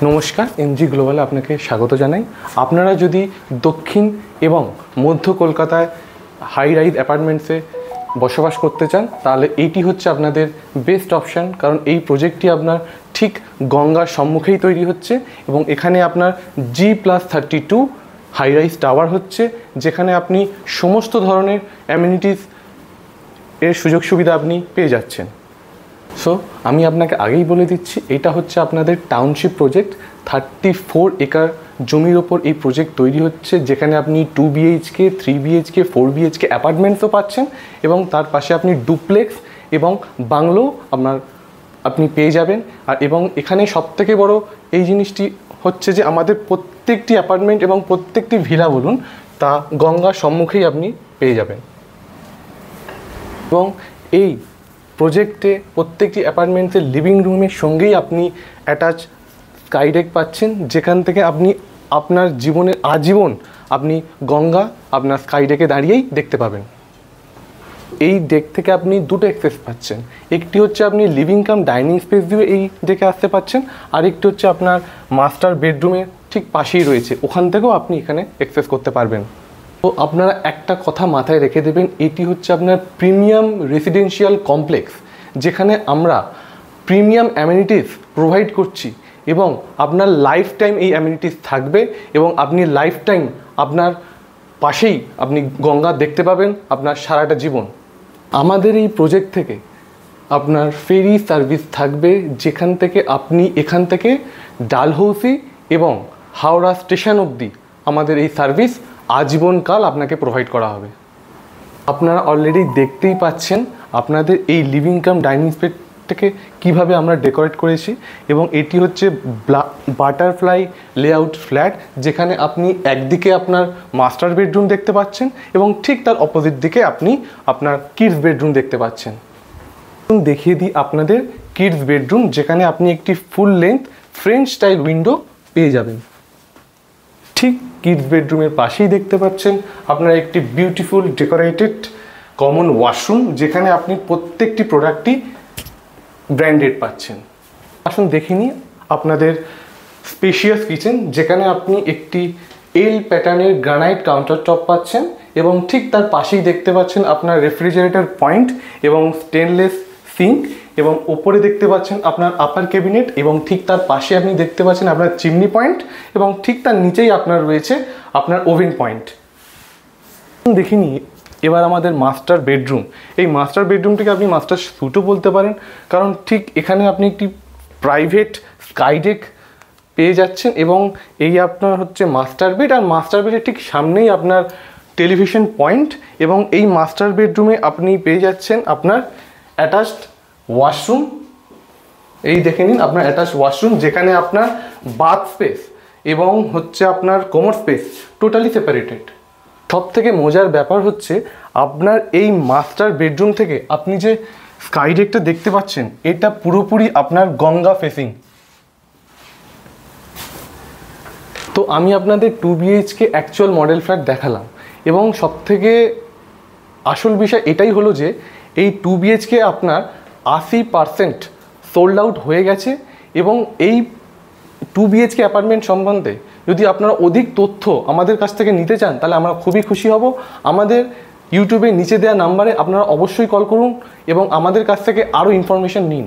নমস্কার, এনজি গ্লোবালে আপনাকে স্বাগত জানাই। আপনারা যদি দক্ষিণ এবং মধ্য কলকাতায় হাই রাইজ অ্যাপার্টমেন্টসে বসবাস করতে চান তাহলে এইটি হচ্ছে আপনাদের বেস্ট অপশান, কারণ এই প্রজেক্টটি আপনার ঠিক গঙ্গার সম্মুখেই তৈরি হচ্ছে এবং এখানে আপনার G+32 হাই রাইজ টাওয়ার হচ্ছে, যেখানে আপনি সমস্ত ধরনের অ্যামিনিটিস এর সুযোগ সুবিধা আপনি পেয়ে যাচ্ছেন। সো আমি আপনাকে আগেই বলে দিচ্ছি, এটা হচ্ছে আপনাদের টাউনশিপ প্রজেক্ট। 34 একর জমির ওপর এই প্রজেক্ট তৈরি হচ্ছে, যেখানে আপনি 2 BHK, 3 BHK, 4 BHK অ্যাপার্টমেন্টসও পাচ্ছেন এবং তার পাশে আপনি ডুপ্লেক্স এবং বাংলো আপনি পেয়ে যাবেন। আর এবং এখানে সবথেকে বড় এই জিনিসটি হচ্ছে যে আমাদের প্রত্যেকটি অ্যাপার্টমেন্ট এবং প্রত্যেকটি ভিলা বলুন, তা গঙ্গার সম্মুখেই আপনি পেয়ে যাবেন। এবং এই প্রজেক্টে প্রত্যেকটি অ্যাপার্টমেন্টসের লিভিং রুমের সঙ্গেই আপনি অ্যাটাচ স্কাইডেক পাচ্ছেন, যেখান থেকে আপনি আপনার জীবনের আজীবন আপনি গঙ্গা আপনার স্কাইডেকে দাঁড়িয়েই দেখতে পাবেন। এই ডেক থেকে আপনি দুটো অ্যাক্সেস পাচ্ছেন, একটি হচ্ছে আপনি লিভিং কাম ডাইনিং স্পেস দিয়ে এই ডেকে আসতে পাচ্ছেন, আর একটি হচ্ছে আপনার মাস্টার বেডরুমের ঠিক পাশেই রয়েছে, ওখান থেকেও আপনি এখানে অ্যাক্সেস করতে পারবেন। তো আপনারা একটা কথা মাথায় রেখে দেবেন, এটি হচ্ছে আপনার প্রিমিয়াম রেসিডেন্সিয়াল কমপ্লেক্স, যেখানে আমরা প্রিমিয়াম অ্যামিনিটিস প্রোভাইড করছি এবং আপনার লাইফ টাইম এই অ্যামিনিটিস থাকবে এবং আপনি লাইফ টাইম আপনার পাশেই আপনি গঙ্গা দেখতে পাবেন আপনার সারাটা জীবন। আমাদের এই প্রজেক্ট থেকে আপনার ফেরি সার্ভিস থাকবে, যেখান থেকে আপনি এখান থেকে ডালহৌসি এবং হাওড়া স্টেশন অবধি আমাদের এই সার্ভিস আজীবনকাল আপনাকে প্রোভাইড করা হবে। আপনারা অলরেডি দেখতেই পাচ্ছেন আপনাদের এই লিভিং কাম ডাইনিং স্পেসটাকে কীভাবে আমরা ডেকোরেট করেছি, এবং এটি হচ্ছে বাটারফ্লাই লেআউট ফ্ল্যাট, যেখানে আপনি একদিকে আপনার মাস্টার বেডরুম দেখতে পাচ্ছেন এবং ঠিক তার অপোজিট দিকে আপনি আপনার কিডস বেডরুম দেখতে পাচ্ছেন। দেখিয়ে দিই আপনাদের কিডস বেডরুম, যেখানে আপনি একটি full length French style window পেয়ে যাবেন। ঠিক কিডস বেডরুমের পাশেই দেখতে পাচ্ছেন আপনারা একটি বিউটিফুল ডেকোরেটেড কমন ওয়াশরুম, যেখানে আপনি প্রত্যেকটি প্রোডাক্টই ব্র্যান্ডেড পাচ্ছেন। আসুন দেখে নিই আপনাদের স্পেশিয়াস কিচেন, যেখানে আপনি একটি এল প্যাটার্নের গ্রানাইট কাউন্টার টপ পাচ্ছেন এবং ঠিক তার পাশেই দেখতে পাচ্ছেন আপনার রেফ্রিজারেটর পয়েন্ট এবং স্টেনলেস সিঙ্ক, এবং ওপরে দেখতে পাচ্ছেন আপনার আপার ক্যাবিনেট এবং ঠিক তার পাশে আপনি দেখতে পাচ্ছেন আপনার চিমনি পয়েন্ট এবং ঠিক তার নিচেই আপনার রয়েছে আপনার ওভেন পয়েন্ট। দেখিনি এবার আমাদের মাস্টার বেডরুম। এই মাস্টার বেডরুমটিকে আপনি মাস্টার স্যুটও বলতে পারেন, কারণ ঠিক এখানে আপনি একটি প্রাইভেট স্কাইডেক পেয়ে যাচ্ছেন এবং এই আপনার হচ্ছে মাস্টার বেড, আর মাস্টার বেডের ঠিক সামনেই আপনার টেলিভিশন পয়েন্ট, এবং এই মাস্টার বেডরুমে আপনি পেয়ে যাচ্ছেন আপনার অ্যাটাচড ওয়াশরুম। এই দেখে নিন আপনার অ্যাটাচড ওয়াশরুম, যেখানে আপনার বাথ স্পেস এবং হচ্ছে আপনার কোমোড স্পেস টোটালি সেপারেটেড। সব থেকে মজার ব্যাপার হচ্ছে আপনার এই মাস্টার বেডরুম থেকে আপনি যে স্কাইডেকটা দেখতে পাচ্ছেন, এটা পুরোপুরি আপনার গঙ্গা ফেসিং। তো আমি আপনাদের 2 BHK অ্যাকচুয়াল মডেল ফ্ল্যাট দেখালাম, এবং সব থেকে আসল বিষয় এটাই হলো যে এই 2 BHK আপনার 80% সোল্ড আউট হয়ে গেছে, এবং এই 2 BHK অ্যাপার্টমেন্ট সম্বন্ধে যদি আপনারা অধিক তথ্য আমাদের কাছ থেকে নিতে চান তাহলে আমরা খুবই খুশি হব। আমাদের ইউটিউবে নিচে দেওয়া নাম্বারে আপনারা অবশ্যই কল করুন এবং আমাদের কাছ থেকে আরও ইনফরমেশন নিন।